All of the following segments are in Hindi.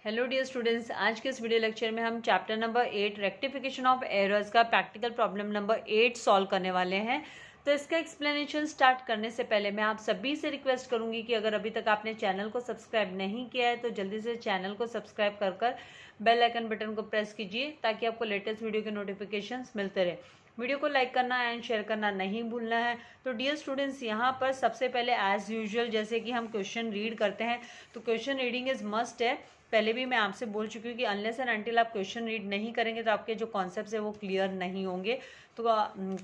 हेलो डियर स्टूडेंट्स, आज के इस वीडियो लेक्चर में हम chapter number 8 rectification of errors का प्रैक्टिकल प्रॉब्लम नंबर 8 सॉल्व करने वाले हैं। तो इसका एक्सप्लेनेशन स्टार्ट करने से पहले मैं आप सभी से रिक्वेस्ट करूंगी कि अगर अभी तक आपने चैनल को सब्सक्राइब नहीं किया है तो जल्दी से चैनल को सब्सक्राइब कर बेल आइकन बटन को प्रेस कीजिए ताकि आपको लेटेस्ट वीडियो के नोटिफिकेशंस मिलते रहे। वीडियो को लाइक करना एंड शेयर करना नहीं भूलना है। तो डियर स्टूडेंट्स, यहाँ पर सबसे पहले एज यूजुअल जैसे कि हम क्वेश्चन रीड करते हैं तो क्वेश्चन रीडिंग इज मस्ट है। पहले भी मैं आपसे बोल चुकी हूँ कि अनलेस एंड अनटिल आप क्वेश्चन रीड नहीं करेंगे तो आपके जो कॉन्सेप्ट्स है वो क्लियर नहीं होंगे। तो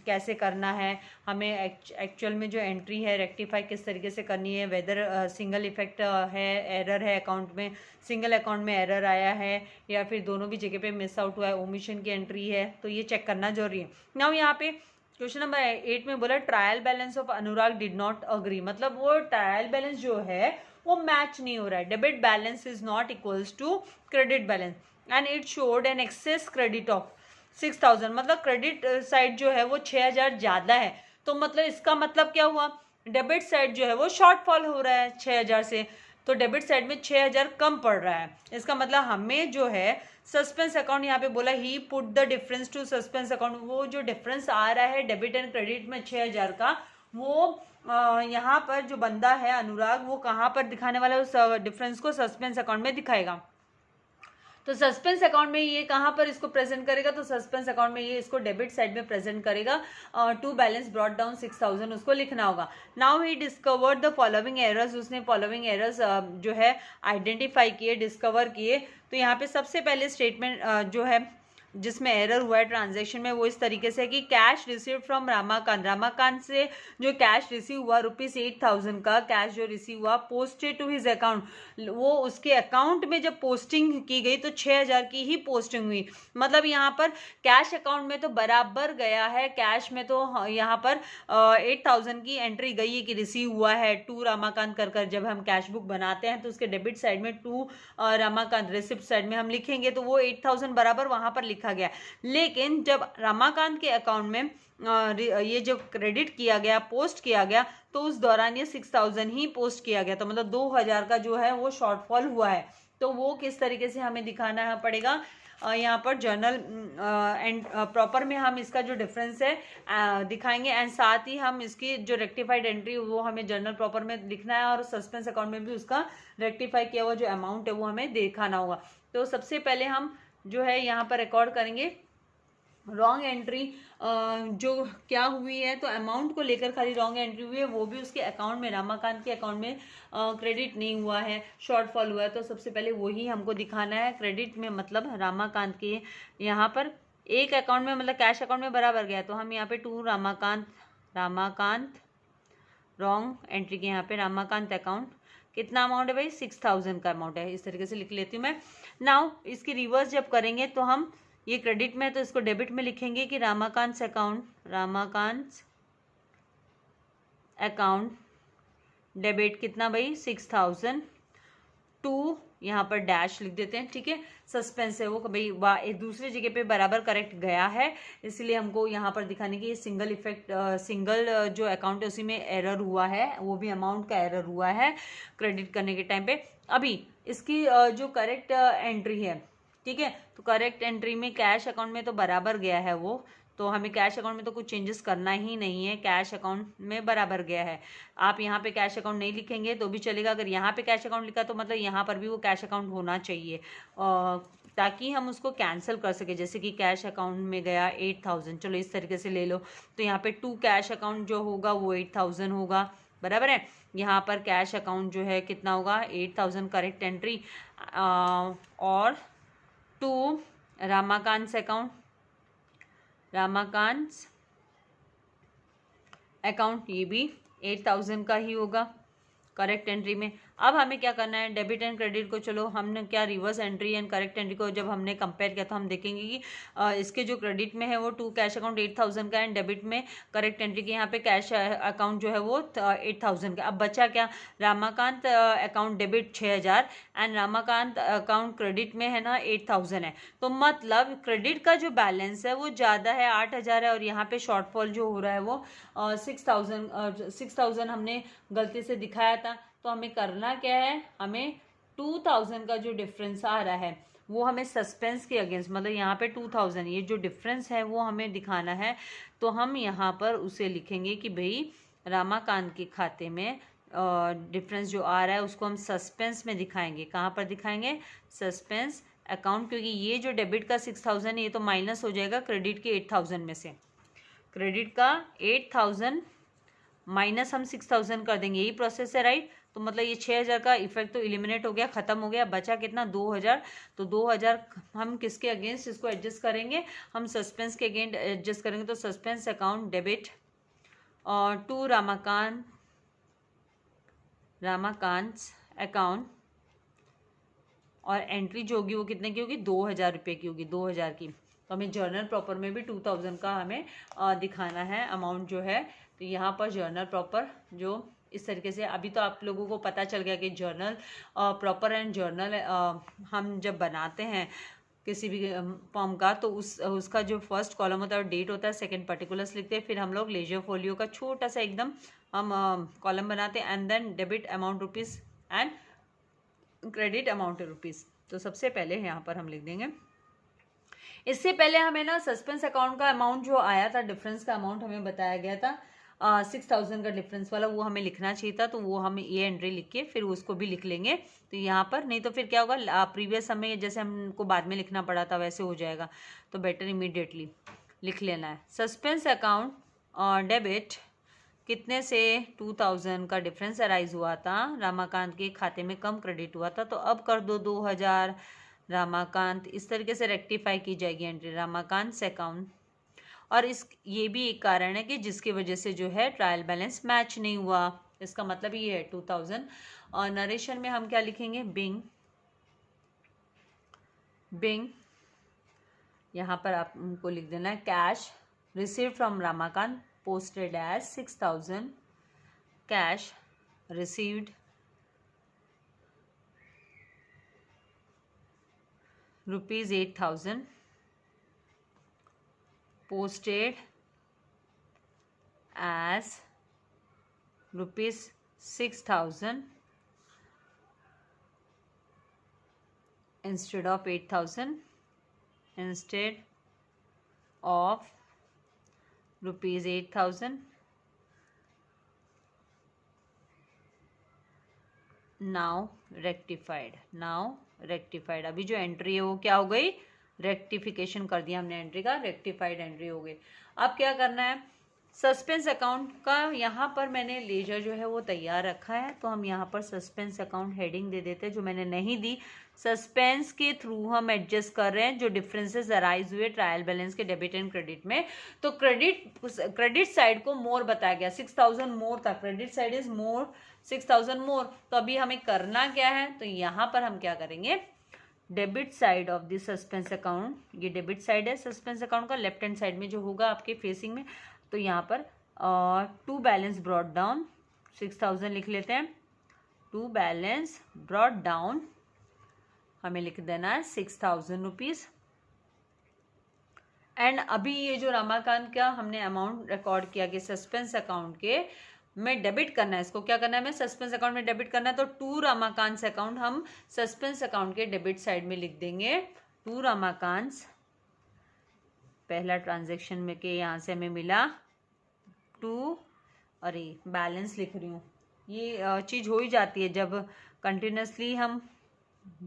कैसे करना है, हमें एक्चुअल में जो एंट्री है रेक्टिफाई किस तरीके से करनी है, वेदर सिंगल इफेक्ट है, एरर है अकाउंट में, सिंगल अकाउंट में एरर आया है या फिर दोनों भी जगह पे मिस आउट हुआ है, ओमिशन की एंट्री है, तो ये चेक करना जरूरी है। नाउ यहाँ पे क्वेश्चन नंबर 8 में बोला trial balance of Anurag did not agree, मतलब वो ट्रायल बैलेंस जो है वो मैच नहीं हो रहा है। Debit balance is not equals to credit balance and it showed an excess credit of 6000, मतलब क्रेडिट साइड जो है वो 6000 ज्यादा है। तो मतलब इसका मतलब क्या हुआ, डेबिट साइड जो है वो शॉर्टफॉल हो रहा है 6000 से, तो डेबिट साइड में 6000 कम पड़ रहा है। इसका मतलब हमें जो है सस्पेंस अकाउंट, यहाँ पे बोला ही put the difference to suspense account, वो जो डिफरेंस आ रहा है डेबिट एंड क्रेडिट में 6000 का, वो यहाँ पर जो बंदा है अनुराग वो कहाँ पर दिखाने वाला है, उस डिफरेंस को सस्पेंस अकाउंट में दिखाएगा। तो सस्पेंस अकाउंट में ये कहाँ पर इसको प्रेजेंट करेगा, तो सस्पेंस अकाउंट में ये इसको डेबिट साइड में प्रेजेंट करेगा। टू बैलेंस ब्रॉट डाउन 6000 उसको लिखना होगा। Now he discovered the following errors, उसने फॉलोइंग एरर्स जो है आइडेंटिफाई किए, डिस्कवर किए। तो यहाँ पे सबसे पहले स्टेटमेंट जो है जिसमें एरर हुआ है ट्रांजैक्शन में वो इस तरीके से कि cash receive from Ramakant, Ramakant से जो कैश रिसीव हुआ ₹8000 का कैश जो रिसीव हुआ पोस्टेड टू हिज अकाउंट, वो उसके अकाउंट में जब पोस्टिंग की गई तो 6000 की ही पोस्टिंग हुई। मतलब यहाँ पर कैश अकाउंट में तो बराबर गया है, कैश में तो यहाँ पर 8000 की एंट्री गई है कि रिसीव हुआ है टू रामाकांत कर जब हम कैश बुक बनाते हैं तो उसके डेबिट साइड में टू रामाकांत, रिसिप्ट साइड में हम लिखेंगे तो वो 8000 बराबर वहां पर लिखा गया। लेकिन जब रमाकांत के अकाउंट में ये जो क्रेडिट किया गया, पोस्ट किया गया, तो उस दौरान ये 6000 ही पोस्ट किया गया, तो मतलब 2000 का जो है वो शॉर्टफॉल हुआ है। तो वो किस तरीके से हमें दिखाना पड़ेगा, यहाँ पर जर्नल एंड प्रॉपर में हम इसका जो डिफरेंस है दिखाएंगे एंड साथ ही हम इसकी जो रेक्टिफाइड एंट्री वो हमें जर्नल प्रॉपर में लिखना है और सस्पेंस अकाउंट में भी उसका रेक्टिफाई किया हुआ जो अमाउंट है वो हमें दिखाना होगा। तो सबसे पहले हम जो है यहाँ पर रिकॉर्ड करेंगे रॉन्ग एंट्री जो क्या हुई है, तो अमाउंट को लेकर खाली रॉन्ग एंट्री हुई है, वो भी उसके अकाउंट में, रामाकांत के अकाउंट में क्रेडिट नहीं हुआ है, शॉर्टफॉल हुआ है। तो सबसे पहले वही हमको दिखाना है। क्रेडिट में मतलब रामाकांत के यहाँ पर एक अकाउंट में मतलब कैश अकाउंट में बराबर गया, तो हम यहाँ पे टू रामाकांत रॉन्ग एंट्री के यहाँ पे रामाकांत अकाउंट कितना अमाउंट है भाई, 6000 का अमाउंट है। इस तरीके से लिख लेती हूँ मैं। नाउ इसकी रिवर्स जब करेंगे तो हम ये क्रेडिट में तो इसको डेबिट में लिखेंगे कि रामाकांत अकाउंट डेबिट कितना भाई 6000 टू, यहाँ पर डैश लिख देते हैं, ठीक है। सस्पेंस है वो भाई एक दूसरे जगह पे बराबर करेक्ट गया है, इसलिए हमको यहाँ पर दिखाने की सिंगल इफेक्ट, सिंगल जो अकाउंट है उसी में एरर हुआ है, वो भी अमाउंट का एरर हुआ है क्रेडिट करने के टाइम पे। अभी इसकी जो करेक्ट एंट्री है, ठीक है, तो करेक्ट एंट्री में कैश अकाउंट में तो बराबर गया है वो, तो हमें कैश अकाउंट में तो कुछ चेंजेस करना ही नहीं है, कैश अकाउंट में बराबर गया है। आप यहाँ पे कैश अकाउंट नहीं लिखेंगे तो भी चलेगा, अगर यहाँ पे कैश अकाउंट लिखा तो मतलब यहाँ पर भी वो कैश अकाउंट होना चाहिए ताकि हम उसको कैंसिल कर सके। जैसे कि कैश अकाउंट में गया 8000, चलो इस तरीके से ले लो, तो यहाँ पे टू कैश अकाउंट जो होगा वो 8000 होगा, बराबर है। यहाँ पर कैश अकाउंट जो है कितना होगा 8000 करेक्ट एंट्री, और टू रामाकांत अकाउंट ये भी 8000 का ही होगा करेक्ट एंट्री में। अब हमें क्या करना है, डेबिट एंड क्रेडिट को, चलो हमने क्या reverse entry and correct entry को जब हमने कंपेयर किया तो हम देखेंगे कि इसके जो क्रेडिट में है वो टू कैश अकाउंट 8000 का एंड डेबिट में करेक्ट एंट्री के यहाँ पे कैश अकाउंट जो है वो 8000 का। अब बचा क्या, Ramakant account debit 6000 and Ramakant account credit में है ना 8000 है, तो मतलब क्रेडिट का जो बैलेंस है वो ज़्यादा है 8000 है और यहाँ पे शॉर्टफॉल जो हो रहा है वो 6000 हमने गलती से दिखाया था। तो हमें करना क्या है, हमें 2000 का जो डिफरेंस आ रहा है वो हमें सस्पेंस के अगेंस्ट, मतलब यहाँ पे 2000 ये जो डिफरेंस है वो हमें दिखाना है। तो हम यहाँ पर उसे लिखेंगे कि भाई रामाकांत के खाते में डिफरेंस जो आ रहा है उसको हम सस्पेंस में दिखाएंगे। कहाँ पर दिखाएंगे? सस्पेंस अकाउंट, क्योंकि ये जो डेबिट का 6000 ये तो माइनस हो जाएगा क्रेडिट के 8000 में से। क्रेडिट का 8000 माइनस हम 6000 कर देंगे, यही प्रोसेस है राइट। तो मतलब ये 6000 का इफेक्ट तो एलिमिनेट हो गया, खत्म हो गया, बचा कितना? 2000। तो 2000 हम किसके अगेंस्ट इसको एडजस्ट करेंगे? हम सस्पेंस के अगेंस्ट एडजस्ट करेंगे। तो सस्पेंस अकाउंट डेबिट और टू रामाकांत अकाउंट, और एंट्री जो होगी वो कितने की होगी? 2000 रुपये की होगी, 2000 की। तो हमें जर्नल प्रॉपर में भी 2000 का हमें दिखाना है अमाउंट जो है। तो यहाँ पर जर्नल प्रॉपर जो इस तरीके से, अभी तो आप लोगों को पता चल गया कि जर्नल प्रॉपर एंड जर्नल हम जब बनाते हैं किसी भी फॉर्म का, तो उसका जो फर्स्ट कॉलम होता है डेट होता है, सेकंड पर्टिकुलर्स लिखते हैं, फिर हम लोग लेजर फोलियो का छोटा सा एकदम हम कॉलम बनाते हैं, and then debit amount rupees and credit amount rupees. तो सबसे पहले यहाँ पर हम लिख देंगे। इससे पहले हमें ना सस्पेंस अकाउंट का अमाउंट जो आया था, डिफरेंस का अमाउंट हमें बताया गया था 6000 का डिफरेंस वाला, वो हमें लिखना चाहिए था। तो वो हम ये एंट्री लिख के फिर उसको भी लिख लेंगे। तो यहाँ पर नहीं तो फिर क्या होगा, प्रीवियस समय जैसे हमको बाद में लिखना पड़ा था वैसे हो जाएगा। तो बेटर इमीडिएटली लिख लेना है। सस्पेंस अकाउंट डेबिट कितने से? 2000 का डिफरेंस अराइज हुआ था, रामाकांत के खाते में कम क्रेडिट हुआ था, तो अब कर दो 2000 रामाकांत। इस तरीके से रेक्टिफाई की जाएगी एंट्री, रामाकांत से अकाउंट। और ये भी एक कारण है कि जिसकी वजह से जो है ट्रायल बैलेंस मैच नहीं हुआ। इसका मतलब ये है 2000। और नरेशन में हम क्या लिखेंगे? बिंग यहाँ पर आपको लिख देना है cash received from Ramakant posted as 6000, cash received rupees 8000, posted as rupees 6000 instead of 8000, instead of rupees 8000। Now rectified. अभी जो एंट्री है वो क्या हो गई? रेक्टिफिकेशन कर दिया हमने एंट्री का, रेक्टिफाइड एंट्री हो गई। अब क्या करना है? सस्पेंस अकाउंट का यहाँ पर मैंने लेजर जो है वो तैयार रखा है, तो हम यहाँ पर सस्पेंस अकाउंट हेडिंग दे देते हैं, जो मैंने नहीं दी। सस्पेंस के थ्रू हम एडजस्ट कर रहे हैं जो डिफरेंसेस अराइज हुए ट्रायल बैलेंस के डेबिट एंड क्रेडिट में। तो क्रेडिट साइड को मोर बताया गया, 6000 मोर था, क्रेडिट साइड इज मोर 6000 मोर। तो अभी हमें करना क्या है? तो यहाँ पर हम क्या करेंगे? Debit side of the suspense account, ये डेबिट साइड है सस्पेंस अकाउंट का, लेफ्ट हैंड साइड में जो होगा आपके फेसिंग में, तो यहाँ पर टू बैलेंस ब्रॉट डाउन 6000 लिख लेते हैं। टू बैलेंस ब्रॉट डाउन हमें लिख देना है 6000 रुपीज़। एंड अभी ये जो रामाकांत का हमने अमाउंट रिकॉर्ड किया कि सस्पेंस अकाउंट के में डेबिट करना है, इसको क्या करना है? हमें सस्पेंस अकाउंट में डेबिट करना है। तो टू रामाकांत अकाउंट हम सस्पेंस अकाउंट के डेबिट साइड में लिख देंगे। टू रामाकांत, पहला ट्रांजेक्शन में के यहाँ से हमें मिला टू, अरे बैलेंस लिख रही हूँ, ये चीज़ हो ही जाती है जब कंटिन्यूसली हम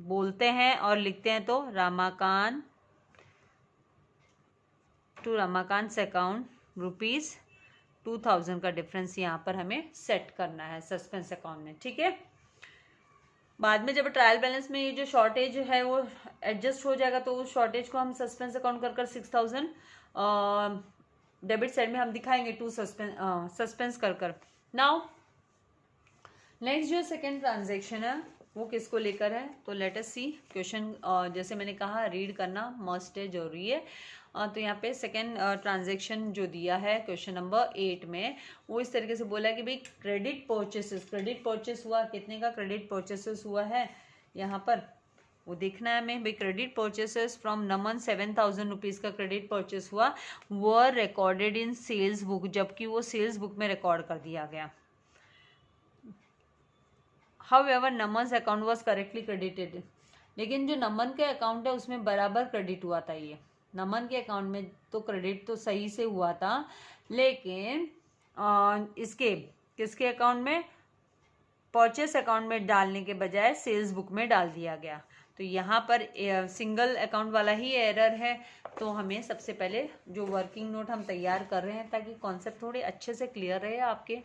बोलते हैं और लिखते हैं। तो Ramakant to Ramakant account rupees 2000 का डिफरेंस यहाँ पर हमें सेट करना है सस्पेंस अकाउंट में, ठीक है। बाद में जब ट्रायल बैलेंस में ये जो शॉर्टेज है वो एडजस्ट हो जाएगा, तो उस शॉर्टेज को हम सस्पेंस अकाउंट कर 6000 डेबिट साइड में हम दिखाएंगे टू सस्पेंस कर। नाउ नेक्स्ट जो सेकेंड ट्रांजेक्शन है वो किसको लेकर है? तो लेट अस सी क्वेश्चन। जैसे मैंने कहा रीड करना मस्ट है, जरूरी है। तो यहाँ पे सेकेंड ट्रांजेक्शन जो दिया है क्वेश्चन नंबर 8 में, वो इस तरीके से बोला है कि भाई क्रेडिट परचेस हुआ, कितने का क्रेडिट परचेसेस हुआ है यहाँ पर वो देखना है हमें। भाई credit purchases from Naman 7000 rupees का क्रेडिट परचेस हुआ, were recorded in sales book, जबकि वो सेल्स बुक में रिकॉर्ड कर दिया गया। However Naman's account was correctly credited, लेकिन जो नमन के अकाउंट है उसमें बराबर क्रेडिट हुआ था। ये नमन के अकाउंट में तो क्रेडिट तो सही से हुआ था, लेकिन इसके किसके अकाउंट में, परचेस अकाउंट में डालने के बजाय सेल्स बुक में डाल दिया गया। तो यहाँ पर सिंगल अकाउंट वाला ही एरर है। तो हमें सबसे पहले जो वर्किंग नोट हम तैयार कर रहे हैं ताकि कॉन्सेप्ट थोड़े अच्छे से क्लियर रहे आपके,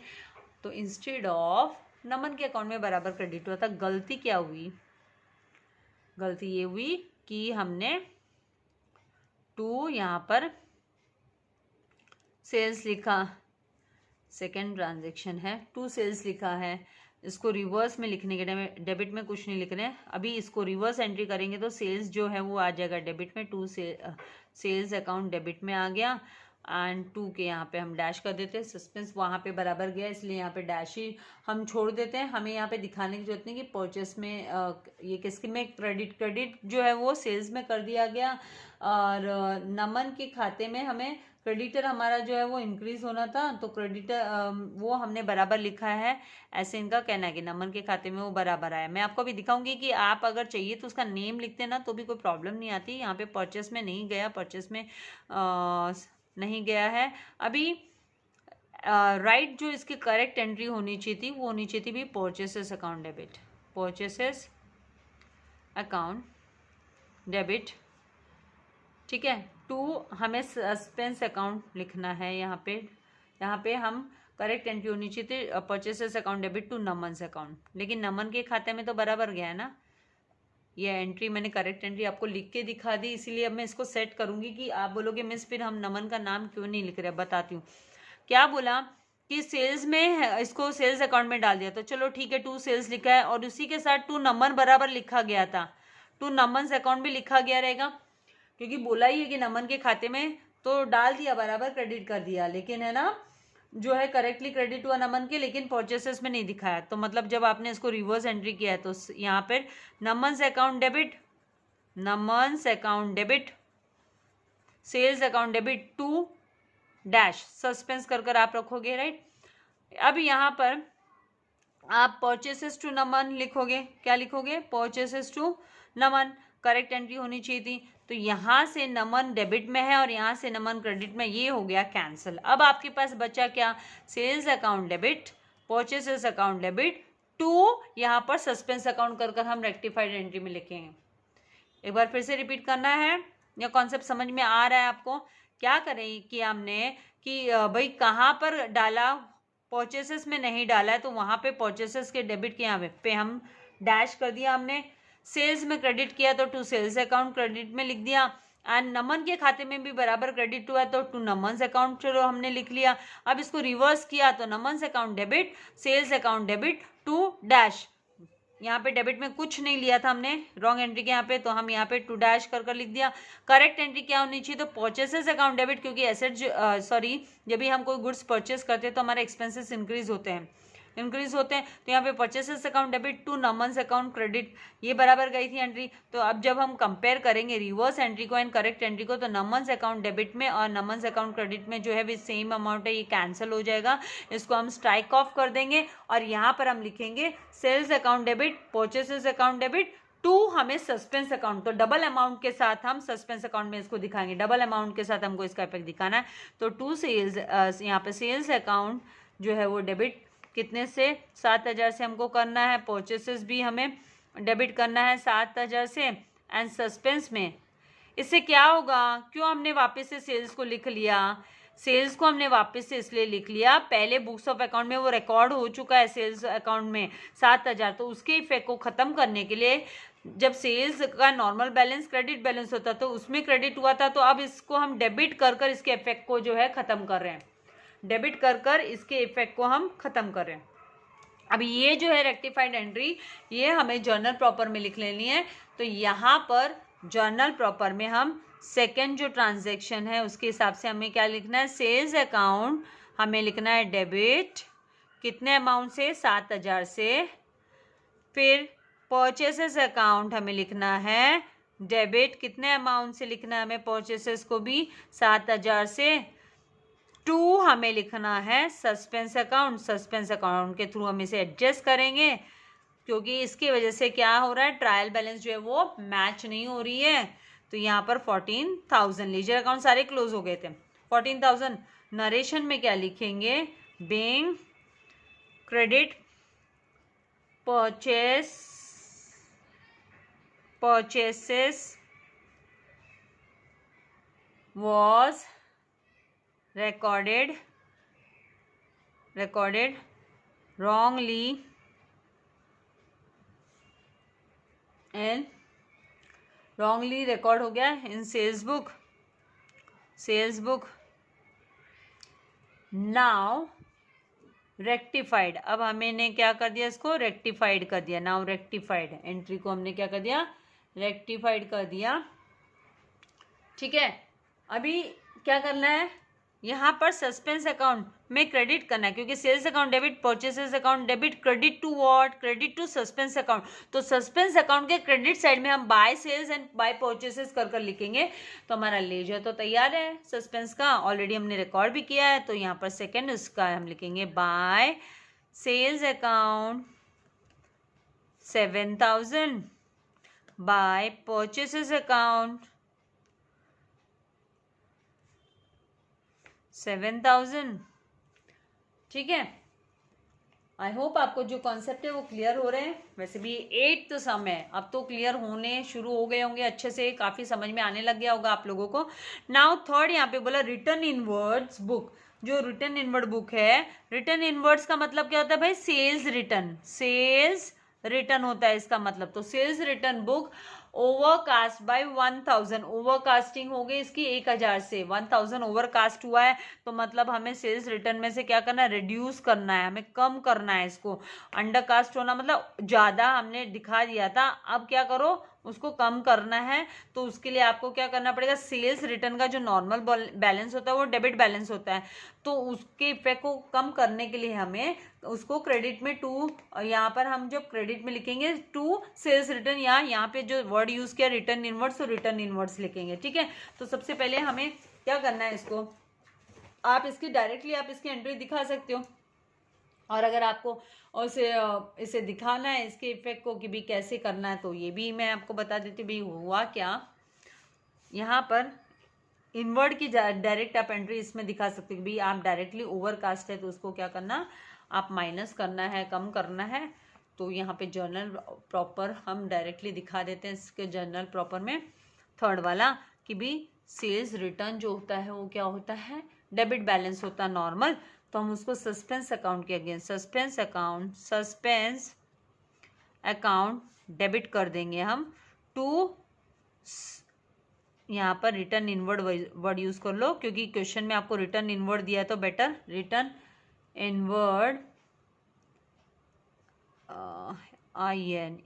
तो इंस्टेड ऑफ नमन के अकाउंट में बराबर क्रेडिट हुआ था, गलती क्या हुई, गलती ये हुई कि हमने टू यहाँ पर सेल्स लिखा, सेकेंड ट्रांजेक्शन है, टू सेल्स लिखा है, इसको रिवर्स में लिखने के डेबिट में कुछ नहीं लिख रहे हैं। अभी इसको रिवर्स एंट्री करेंगे तो सेल्स जो है वो आ जाएगा डेबिट में, टू सेल्स अकाउंट डेबिट में आ गया, एंड टू के यहाँ पे हम डैश कर देते हैं, सस्पेंस वहाँ पे बराबर गया इसलिए यहाँ पे डैश ही हम छोड़ देते हैं। हमें यहाँ पे दिखाने की जरूरत नहीं कि परचेस में ये किसके में क्रेडिट जो है वो सेल्स में कर दिया गया, और नमन के खाते में हमें क्रेडिटर हमारा जो है वो इंक्रीज होना था, तो क्रेडिटर वो हमने बराबर लिखा है, ऐसे इनका कहना है कि नमन के खाते में वो बराबर आया। मैं आपको अभी दिखाऊंगी कि आप अगर चाहिए तो उसका नेम लिखते ना तो भी कोई प्रॉब्लम नहीं आती। यहाँ पे परचेस में नहीं गया, परचेस में नहीं गया है। अभी राइट जो इसकी करेक्ट एंट्री होनी चाहिए थी वो होनी चाहिए थी भी purchases account debit, purchases account debit, ठीक है। टू हमें सस्पेंस अकाउंट लिखना है यहाँ पे हम करेक्ट एंट्री होनी चाहिए थी purchases account debit to Naman's account, लेकिन नमन के खाते में तो बराबर गया है ना। ये एंट्री मैंने करेक्ट एंट्री आपको लिख के दिखा दी, इसीलिए अब मैं इसको सेट करूंगी कि आप बोलोगे मिस फिर हम नमन का नाम क्यों नहीं लिख रहे। बताती हूँ क्या बोला कि सेल्स में इसको सेल्स अकाउंट में डाल दिया, तो चलो ठीक है, टू सेल्स लिखा है और उसी के साथ टू नमन बराबर लिखा गया था, टू नमन्स अकाउंट भी लिखा गया रहेगा, क्योंकि बोला ही है कि नमन के खाते में, तो डाल दिया, बराबर क्रेडिट कर दिया, लेकिन है ना जो है करेक्टली क्रेडिट हुआ नमन के, लेकिन परचेसेस में नहीं दिखाया। तो मतलब जब आपने इसको रिवर्स एंट्री किया है तो यहाँ पर Naman's account debit, Naman's account debit, sales account debit to dash, suspense कर आप रखोगे, राइट। अब यहाँ पर आप परचेसेस टू नमन लिखोगे, क्या लिखोगे, purchases to Naman, correct entry होनी चाहिए थी। तो यहाँ से नमन डेबिट में है और यहाँ से नमन क्रेडिट में, ये हो गया कैंसिल। अब आपके पास बचा क्या, sales account debit, purchases account debit to यहाँ पर सस्पेंस अकाउंट कर हम रेक्टिफाइड एंट्री में लिखेंगे। एक बार फिर से रिपीट करना है, या कॉन्सेप्ट समझ में आ रहा है आपको। क्या करें कि हमने कि भाई कहाँ पर डाला, परचेसेस में नहीं डाला है तो वहाँ पे परचेसेस के डेबिट के यहाँ पे हम डैश कर दिया हमने, सेल्स में क्रेडिट किया तो टू सेल्स अकाउंट क्रेडिट में लिख दिया, एंड नमन के खाते में भी बराबर क्रेडिट हुआ तो टू नमन्स अकाउंट चलो हमने लिख लिया। अब इसको रिवर्स किया तो Naman's account debit, sales account debit to dash, यहाँ पे डेबिट में कुछ नहीं लिया था हमने, रॉन्ग एंट्री के यहाँ पे, तो हम यहाँ पे टू डैश कर लिख दिया। करेक्ट एंट्री क्या होनी चाहिए, तो परचेसेस अकाउंट डेबिट, क्योंकि एसेट जब भी हम कोई गुड्स परचेस करते हैं तो हमारे एक्सपेंसेस इंक्रीज होते हैं, तो यहाँ पे purchases account debit to Naman's account credit, ये बराबर गई थी एंट्री। तो अब जब हम कंपेयर करेंगे रिवर्स एंट्री को एंड करेक्ट एंट्री को, तो नमन्स अकाउंट डेबिट में और नमन्स अकाउंट क्रेडिट में जो है भी सेम अमाउंट है, ये कैंसिल हो जाएगा, इसको हम स्ट्राइक ऑफ कर देंगे और यहाँ पर हम लिखेंगे sales account debit, purchases account debit to हमें सस्पेंस अकाउंट, तो डबल अमाउंट के साथ हम सस्पेंस अकाउंट में इसको दिखाएंगे, डबल अमाउंट के साथ हमको इसका इफेक्ट दिखाना है। तो टू सेल्स, यहाँ पे सेल्स अकाउंट जो है वो डेबिट कितने से, 7,000 से हमको करना है, परचेसेस भी हमें डेबिट करना है 7,000 से, एंड सस्पेंस में इससे क्या होगा, क्यों हमने वापस से सेल्स को लिख लिया, सेल्स को हमने वापस से इसलिए लिख लिया, पहले बुक्स ऑफ अकाउंट में वो रिकॉर्ड हो चुका है सेल्स अकाउंट में 7,000, तो उसके इफेक्ट को ख़त्म करने के लिए जब सेल्स का नॉर्मल बैलेंस क्रेडिट बैलेंस होता तो उसमें क्रेडिट हुआ था, तो अब इसको हम डेबिट कर इसके इफेक्ट को जो है ख़त्म कर रहे हैं, डेबिट कर इसके इफेक्ट को हम ख़त्म कर रहे हैं। अब ये जो है रेक्टिफाइड एंट्री, ये हमें जर्नल प्रॉपर में लिख लेनी है। तो यहाँ पर जर्नल प्रॉपर में हम सेकेंड जो ट्रांजैक्शन है उसके हिसाब से हमें क्या लिखना है, सेल्स अकाउंट हमें लिखना है डेबिट, कितने अमाउंट से, 7,000 से, फिर परचेसेस अकाउंट हमें लिखना है डेबिट, कितने अमाउंट से लिखना है हमें परचेसेस को भी, 7,000 से, टू हमें लिखना है सस्पेंस अकाउंट, सस्पेंस अकाउंट के थ्रू हम इसे एडजस्ट करेंगे क्योंकि इसकी वजह से क्या हो रहा है, ट्रायल बैलेंस जो है वो मैच नहीं हो रही है। तो यहाँ पर 14,000 लीजर अकाउंट सारे क्लोज हो गए थे। 14,000 नरेशन में क्या लिखेंगे, being credit purchases was recorded wrongly and wrongly record हो गया इन सेल्स बुक नाउ रेक्टिफाइड। अब हमने क्या कर दिया, इसको रेक्टिफाइड कर दिया। नाउ रेक्टिफाइड एंट्री को हमने क्या कर दिया, रेक्टिफाइड कर दिया। ठीक है, अभी क्या करना है, यहाँ पर सस्पेंस अकाउंट में क्रेडिट करना है, क्योंकि sales account debit, purchases account debit, credit to what, credit to suspense account. तो सस्पेंस अकाउंट के क्रेडिट साइड में हम by sales and by purchases कर लिखेंगे। तो हमारा लेजर तो तैयार है सस्पेंस का, ऑलरेडी हमने रिकॉर्ड भी किया है। तो यहाँ पर सेकेंड उसका हम लिखेंगे by sales account 7,000, by purchases account 7,000। ठीक है, आई होप आपको जो कॉन्सेप्ट है वो क्लियर हो रहे हैं। वैसे भी 8th सम है, अब तो क्लियर होने शुरू हो गए होंगे अच्छे से, काफ़ी समझ में आने लग गया होगा आप लोगों को। नाउ थर्ड यहाँ पे बोला रिटर्न इनवर्ड्स बुक। जो रिटर्न इनवर्ड बुक है, रिटर्न इनवर्ड्स का मतलब क्या होता है भाई, सेल्स रिटर्न होता है इसका मतलब। तो sales return book overcast by 1,000, overcasting हो गई इसकी 1,000 से, 1,000 ओवरकास्ट हुआ है। तो मतलब हमें सेल्स रिटर्न में से क्या करना है, रिड्यूस करना है, हमें कम करना है इसको। अंडरकास्ट होना मतलब ज़्यादा हमने दिखा दिया था, अब क्या करो उसको कम करना है। तो उसके लिए आपको क्या करना पड़ेगा, सेल्स रिटर्न का जो नॉर्मल बैलेंस होता है वो डेबिट बैलेंस होता है। तो उसके इफेक्ट को कम करने के लिए हमें उसको क्रेडिट में टू, यहाँ पर हम जब क्रेडिट में लिखेंगे टू सेल्स रिटर्न, यहाँ पे जो वर्ड यूज किया रिटर्न इनवर्ड्स, तो रिटर्न इनवर्ड्स लिखेंगे। ठीक है, तो सबसे पहले हमें क्या करना है, इसको आप इसकी डायरेक्टली आप इसकी एंट्री दिखा सकते हो, और अगर आपको इसे दिखाना है इसके इफेक्ट को कि भी कैसे करना है, तो ये भी मैं आपको बता देती हूँ। भाई हुआ क्या, यहाँ पर इनवर्ड की डायरेक्ट आप एंट्री इसमें दिखा सकते हो। भाई आप डायरेक्टली ओवरकास्ट है तो उसको क्या करना, आप माइनस करना है, कम करना है। तो यहाँ पे जर्नल प्रॉपर हम डायरेक्टली दिखा देते हैं इसके जर्नल प्रॉपर में, थर्ड वाला, कि भी सेल्स रिटर्न जो होता है वो क्या होता है, डेबिट बैलेंस होता है नॉर्मल। तो हम उसको सस्पेंस अकाउंट के अगेंस्ट सस्पेंस अकाउंट डेबिट कर देंगे हम टू, यहाँ पर रिटर्न इनवर्ड वर्ड यूज कर लो, क्योंकि क्वेश्चन में आपको रिटर्न इनवर्ड दिया तो better return inward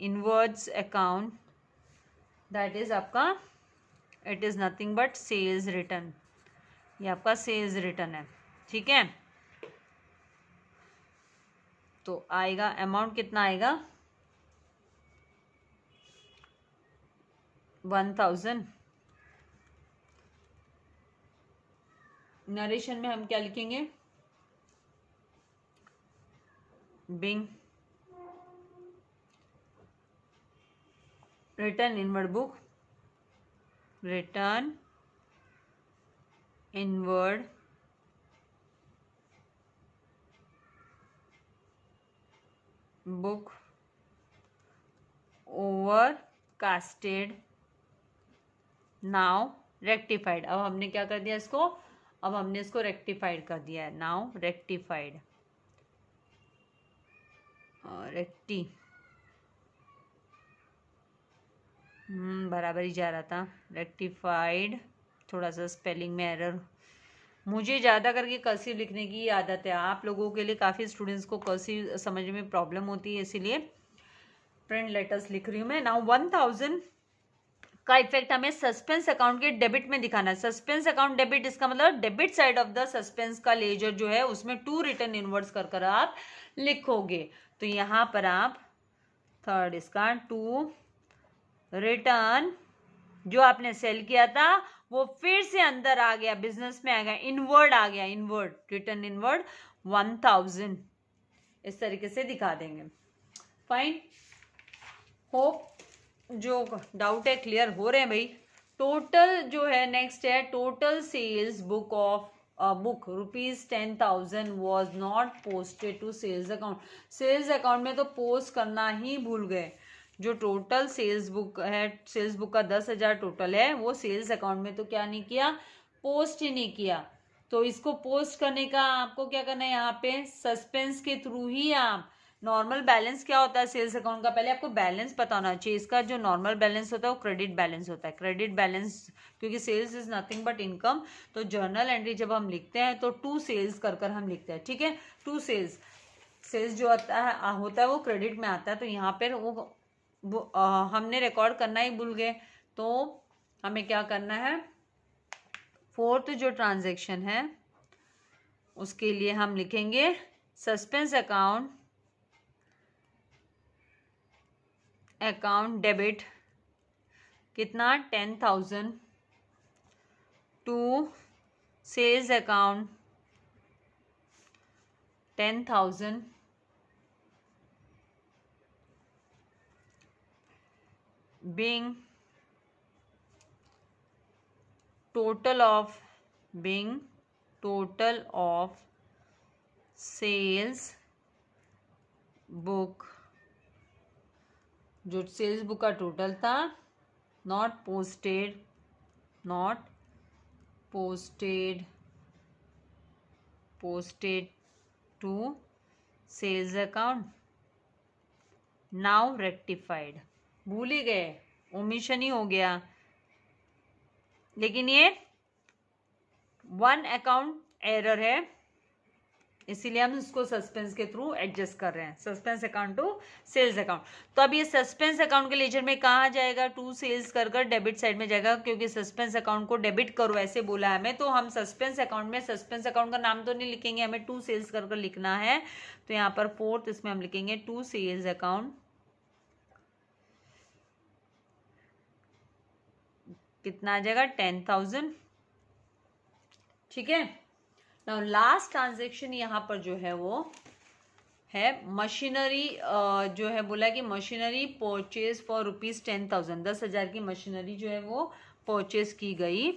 inwards account, that is आपका, it is nothing but sales return. ये आपका सेल्स रिटर्न है। ठीक है, तो आएगा अमाउंट कितना आएगा, 1,000। नरेशन में हम क्या लिखेंगे, being return inward book, return inward book overcasted now rectified. अब हमने क्या कर दिया इसको, अब हमने इसको रेक्टिफाइड कर दिया है। नाउ रेक्टिफाइड, बराबर ही जा रहा था, रेक्टिफाइड। थोड़ा सा स्पेलिंग में एरर, मुझे ज़्यादा करके कर्सिव लिखने की आदत है, आप लोगों के लिए काफ़ी स्टूडेंट्स को कर्सिव समझने में प्रॉब्लम होती है, इसीलिए प्रिंट लेटर्स लिख रही हूँ मैं। नाउ 1,000 का इफेक्ट हमें सस्पेंस अकाउंट के डेबिट में दिखाना है। सस्पेंस अकाउंट डेबिट, इसका मतलब debit side of the suspense का लेजर जो है उसमें टू रिटर्न इनवर्ड्स कर आप लिखोगे। तो यहाँ पर आप थर्ड इसका टू रिटर्न जो आपने सेल किया था वो फिर से अंदर आ गया, बिजनेस में आ गया, इनवर्ड आ गया, इनवर्ड रिटर्न इनवर्ड 1,000, इस तरीके से दिखा देंगे। फाइन, होप जो डाउट है क्लियर हो रहे हैं भाई। टोटल जो है नेक्स्ट है total sales book of book ₹10,000 was not posted to sales account. Sales account में तो पोस्ट करना ही भूल गए। जो टोटल सेल्स बुक है, सेल्स बुक का 10,000 टोटल है, वो सेल्स अकाउंट में तो क्या नहीं किया, पोस्ट ही नहीं किया। तो इसको पोस्ट करने का आपको क्या करना है, यहाँ पे सस्पेंस के थ्रू ही आप नॉर्मल बैलेंस क्या होता है सेल्स अकाउंट का, पहले आपको बैलेंस पता होना चाहिए। इसका जो नॉर्मल बैलेंस होता है वो क्रेडिट बैलेंस होता है। क्रेडिट बैलेंस क्योंकि sales is nothing but income, तो जर्नल एंट्री जब हम लिखते हैं तो टू सेल्स कर कर हम लिखते हैं, ठीक है। टू सेल्स, सेल्स जो होता है वो क्रेडिट में आता है। तो यहाँ पर वो हमने रिकॉर्ड करना ही भूल गए, तो हमें क्या करना है, फोर्थ जो ट्रांजैक्शन है उसके लिए हम लिखेंगे सस्पेंस अकाउंट डेबिट कितना 10,000 to sales account 10,000 being total of sales book, जो सेल्स बुक का टोटल था, not posted to sales account, now rectified. भूल ही गए, ओमिशन ही हो गया, लेकिन ये वन अकाउंट एरर है, इसीलिए हम इसको सस्पेंस के थ्रू एडजस्ट कर रहे हैं, suspense account to sales account. तो अब ये सस्पेंस अकाउंट के लेजर में कहाँ जाएगा, टू सेल्स कर डेबिट साइड में जाएगा, क्योंकि सस्पेंस अकाउंट को डेबिट करो ऐसे बोला है हमें। तो हम सस्पेंस अकाउंट में सस्पेंस अकाउंट का नाम तो नहीं लिखेंगे, हमें टू सेल्स कर लिखना है। तो यहाँ पर फोर्थ इसमें हम लिखेंगे टू सेल्स अकाउंट, कितना आ जाएगा 10,000, ठीक है। नाउ लास्ट ट्रांजेक्शन यहाँ पर जो है वो है मशीनरी, जो है बोला कि मशीनरी परचेज फॉर ₹10,000, 10,000 की मशीनरी जो है वो परचेज की गई।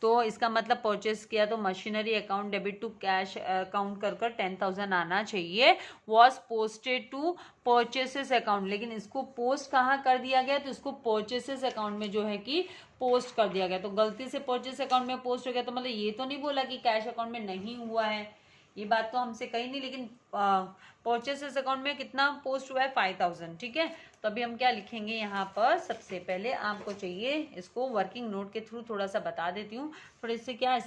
तो इसका मतलब परचेस किया तो machinery account debit to cash account कर 10,000 आना चाहिए। Was posted to purchases account, लेकिन इसको पोस्ट कहाँ कर दिया गया, तो इसको परचेसेस अकाउंट में जो है कि पोस्ट कर दिया गया। तो गलती से परचेस अकाउंट में पोस्ट हो गया, तो मतलब ये तो नहीं बोला कि कैश अकाउंट में नहीं हुआ है, ये बात तो हमसे कही नहीं, लेकिन परचेसेस अकाउंट में कितना पोस्ट हुआ है 5,000, ठीक है। तो अभी हम क्या लिखेंगे यहाँ पर, सबसे पहले आपको चाहिए, इसको वर्किंग नोट के थ्रू थोड़ा सा बता देती हूँ। थोड़े से क्या है,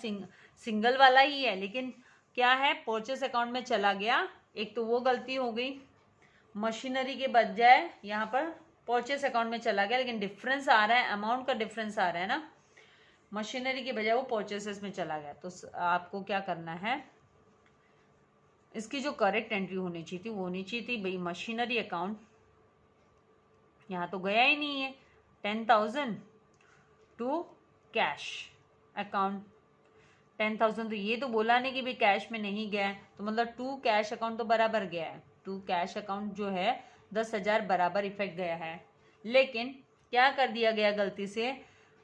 सिंगल वाला ही है, लेकिन क्या है परचेस अकाउंट में चला गया, एक तो वो गलती हो गई, मशीनरी के बजाय यहाँ पर परचेस अकाउंट में चला गया, लेकिन डिफरेंस आ रहा है, अमाउंट का डिफरेंस आ रहा है ना, मशीनरी के बजाय वो परचेसेस में चला गया। तो आपको क्या करना है, इसकी जो करेक्ट एंट्री होनी चाहिए थी वो होनी चाहिए थी भाई मशीनरी अकाउंट, यहाँ तो गया ही नहीं है, 10,000 टू कैश अकाउंट 10,000, तो ये तो बोला नहीं कि भाई कैश में नहीं गया है, तो मतलब टू कैश अकाउंट तो बराबर गया है, टू कैश अकाउंट जो है 10,000 बराबर इफेक्ट गया है। लेकिन क्या कर दिया गया गलती से,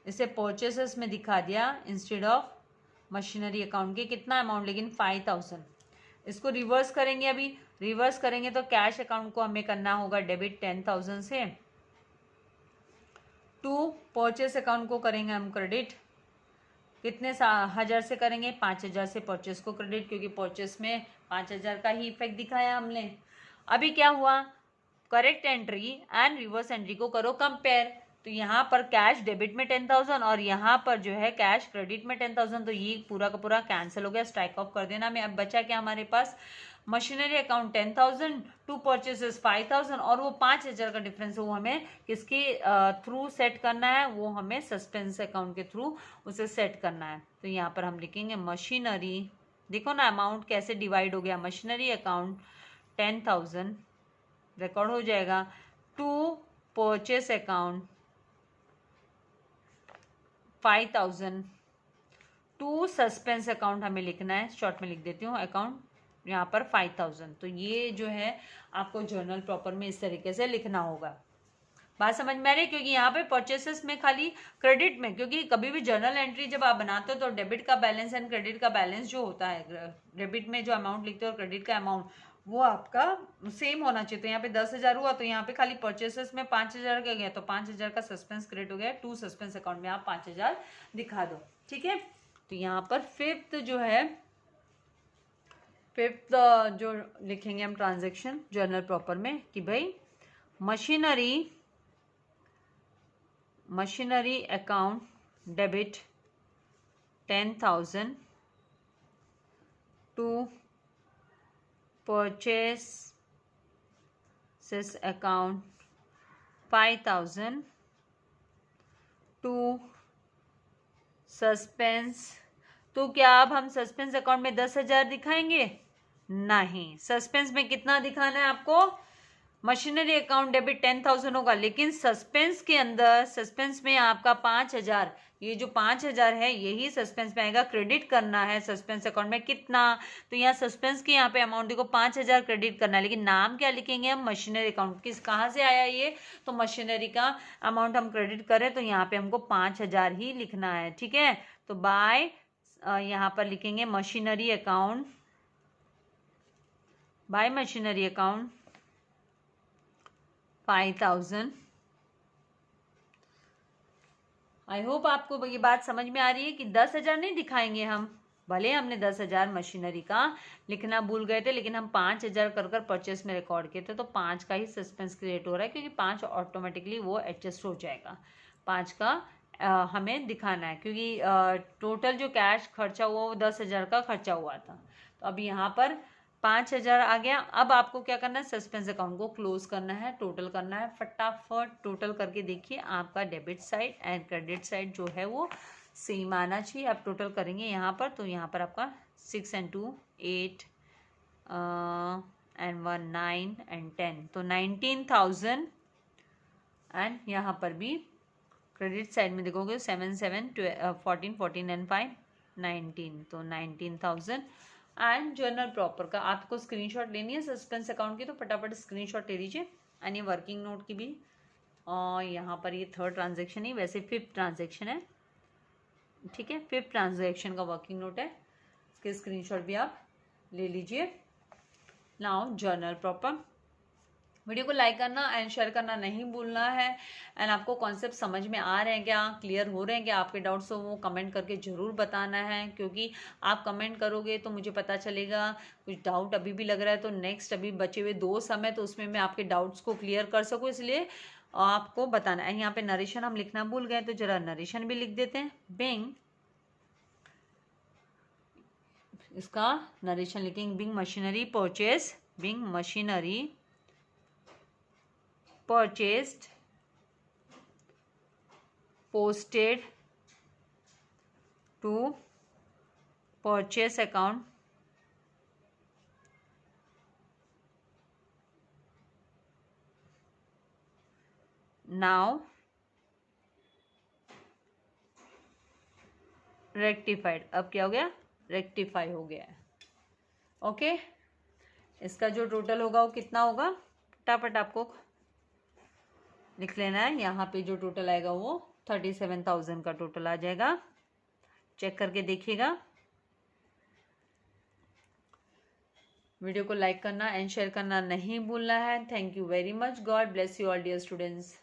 इसे परचेसेस में दिखा दिया इंस्टेड ऑफ मशीनरी अकाउंट के, कितना अमाउंट लेकिन 5,000। इसको रिवर्स करेंगे, अभी रिवर्स करेंगे तो कैश अकाउंट को हमें करना होगा डेबिट 10,000 से, टू परचेस अकाउंट को करेंगे हम क्रेडिट, कितने 1,000 से करेंगे, 5,000 से परचेस को क्रेडिट, क्योंकि परचेस में 5,000 का ही इफेक्ट दिखाया हमने। अभी क्या हुआ, correct entry and reverse entry को करो कंपेयर, तो यहाँ पर कैश डेबिट में 10,000 और यहाँ पर जो है कैश क्रेडिट में 10,000, तो ये पूरा का पूरा कैंसिल हो गया, स्ट्राइक ऑफ कर देना। मैं अब बचा क्या हमारे पास, मशीनरी अकाउंट 10,000 टू परचेसेस 5,000, और वो 5,000 का डिफरेंस वो हमें किसके थ्रू सेट करना है, वो हमें सस्पेंस अकाउंट के थ्रू उसे सेट करना है। तो यहाँ पर हम लिखेंगे मशीनरी, देखो ना अमाउंट कैसे डिवाइड हो गया, मशीनरी अकाउंट 10,000 रिकॉर्ड हो जाएगा, to purchase account 5,000 to suspense account हमें लिखना है, शॉर्ट में लिख देती हूँ अकाउंट, यहाँ पर 5,000। तो ये जो है आपको जर्नल प्रॉपर में इस तरीके से लिखना होगा। बात समझ में आ रही है? क्योंकि यहाँ पे परचेसेस में खाली क्रेडिट में, क्योंकि कभी भी जर्नल एंट्री जब आप बनाते हो तो डेबिट का बैलेंस एंड क्रेडिट का बैलेंस जो होता है, डेबिट में जो अमाउंट लिखते हो और क्रेडिट का अमाउंट, वो आपका सेम होना चाहिए। तो यहाँ पे 10,000 हुआ तो यहाँ पे खाली परचेसेस में 5,000 का गया, तो 5,000 का सस्पेंस क्रिएट हो गया। टू सस्पेंस अकाउंट में आप 5,000 दिखा दो। ठीक है, तो यहाँ पर फिफ्थ जो है, फिफ्थ जो लिखेंगे हम ट्रांजेक्शन जर्नल प्रॉपर में कि भाई machinery account debit 10,000 to purchases account 5,000 to suspense. तो क्या अब हम सस्पेंस अकाउंट में 10,000 दिखाएंगे? नहीं, सस्पेंस में कितना दिखाना है आपको? मशीनरी अकाउंट डेबिट 10,000 होगा, लेकिन सस्पेंस के अंदर, सस्पेंस में आपका 5,000, ये जो 5,000 है यही सस्पेंस में आएगा। क्रेडिट करना है सस्पेंस अकाउंट में कितना? तो यहाँ सस्पेंस के यहाँ पे अमाउंट देखो 5,000 क्रेडिट करना है, लेकिन नाम क्या लिखेंगे हम? Machinery account. किस कहाँ से आया ये? तो मशीनरी का अमाउंट हम क्रेडिट करें तो यहाँ पे हमको 5,000 ही लिखना है। ठीक है, तो बाय यहाँ पर लिखेंगे machinery account, bye machinery account 5,000। I hope आपको ये बात समझ में आ रही है कि 10,000 नहीं दिखाएंगे हम। भले हमने 10,000 मशीनरी का लिखना भूल गए थे, लेकिन हम 5,000 कर परचेस में रिकॉर्ड किए थे, तो 5 का ही सस्पेंस क्रिएट हो रहा है, क्योंकि 5 ऑटोमेटिकली वो एडजस्ट हो जाएगा। 5 का हमें दिखाना है, क्योंकि टोटल जो कैश खर्चा हुआ वो 10,000 का खर्चा हुआ था। तो अब यहाँ पर 5,000 आ गया। अब आपको क्या करना है? सस्पेंस अकाउंट को क्लोज करना है, टोटल करना है। फटाफट टोटल करके देखिए, आपका debit side and credit side जो है वो सेम आना चाहिए। आप टोटल करेंगे यहाँ पर, तो यहाँ पर आपका 6 and 2 8 and 1 9 and 10, तो 19,000। एंड यहाँ पर भी क्रेडिट साइड में देखोगे 7 7 14 14 and 5 19, तो 19,000। एंड जर्नल प्रॉपर का आपको स्क्रीनशॉट लेनी है सस्पेंस अकाउंट की, तो फटाफट स्क्रीनशॉट ले लीजिए। एंड ये वर्किंग नोट की भी, और यहाँ पर ये थर्ड ट्रांजेक्शन है, वैसे फिफ्थ ट्रांजेक्शन है। ठीक है, फिफ्थ ट्रांजेक्शन का वर्किंग नोट है, इसके स्क्रीनशॉट भी आप ले लीजिए। Now journal proper. वीडियो को लाइक करना एंड शेयर करना नहीं भूलना है। एंड आपको कॉन्सेप्ट समझ में आ रहे हैं क्या, क्लियर हो रहे हैं क्या? आपके डाउट्स हो वो कमेंट करके ज़रूर बताना है, क्योंकि आप कमेंट करोगे तो मुझे पता चलेगा। कुछ डाउट अभी भी लग रहा है तो नेक्स्ट अभी बचे हुए 2 समय तो उसमें मैं आपके डाउट्स को क्लियर कर सकूँ, इसलिए आपको बताना है। यहाँ पे नरेशन हम लिखना भूल गए, तो जरा नरेशन भी लिख देते हैं। बिंग, इसका नरेशन लिखेंगे being machinery purchase, being machinery purchased, posted to purchase account, now rectified। अब क्या हो गया? रेक्टिफाई हो गया है। ओके, इसका जो टोटल होगा वो कितना होगा? फटाफट आपको लिख लेना है। यहाँ पे जो टोटल आएगा वो 37,000 का टोटल आ जाएगा। चेक करके देखिएगा। वीडियो को लाइक करना एंड शेयर करना नहीं भूलना है। Thank you very much. God bless you all dear students.